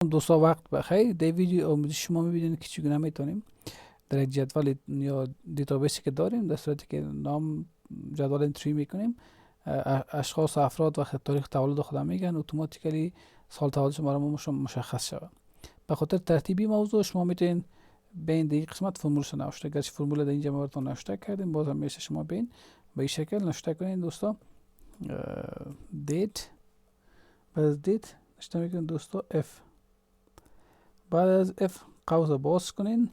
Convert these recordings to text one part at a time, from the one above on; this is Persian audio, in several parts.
دوستا وقت بخیر. در ویدیو آموزش شما میبینید که چگونه میتونیم در یک جدول یا دیتابیسی که داریم در صورتی که نام جدول انتری میکنیم اشخاص و افراد و تاریخ تولد خودم میگن اتوماتیکلی سال تولد شما رو مشخص شود. به خاطر ترتیبی موضوع شما میتونین بین در این قسمت فرمولش نوشته، گرچه فرمول در اینجا ما براتون نوشته کردیم، بازم میشه شما بین به این شکل نوشته کنین دوستا. دیت بعد از دیت نوشته میکنین دوستا اف، بعد از اف قوس باز کنین.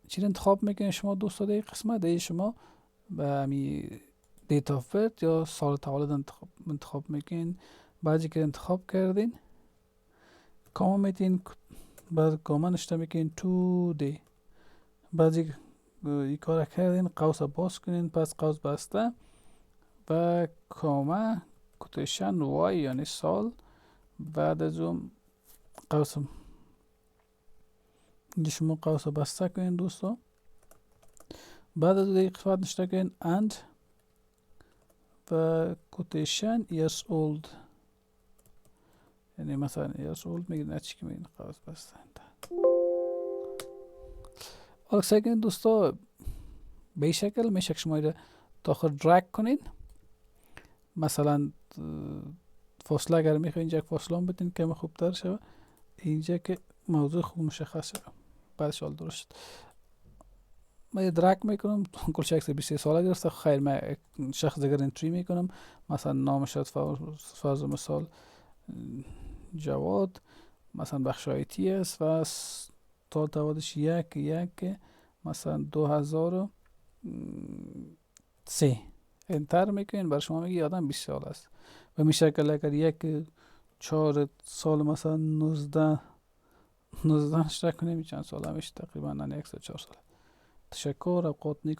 چی انتخاب میکنین شما دوستا در این قسمت؟ در شما به همی دیت آف برت یا سال تولد انتخاب میکنین. بعدی که انتخاب کردین کاما میتین، بعد کاما نشته میکنین تو دی. بعدی این کار کردین قوس باز کنین، پس قوس بسته و کاما کوتیشن وای یعنی سال. بعد از اون قوس اینجا شما قوس بسته کنین دوستا. بعد از این قسمت نشته کنین اند و کوتیشن years old، یعنی مثلا years old میگین اچی که میگین قوس بسته. حالا سعی کنین دوستا به این شکل میشه که شما ایره داخل درک کنین. مثلا فاصله اگر میخواین اینجا فاصله هم بتین که خوبتر شود، اینجا که موضوع خوب مشخص شد. بعدش حال درست شد. من یه درک میکنم کل شخص 23 ساله گرفته، خیر من شخص دیگر انتری میکنم، مثلا نامش شد فرض مثال جواد، مثلا بخش آیتی است و سال تولدش یک مثلا 2003 انتر میکنین، بر شما میگه آدم 20 سال است. و میشه که اگر یک 4 سال مثلا 19 اشتراک کنیم چند سال همیشه تقریبا 104 سال. تشکر، اوقات نیک.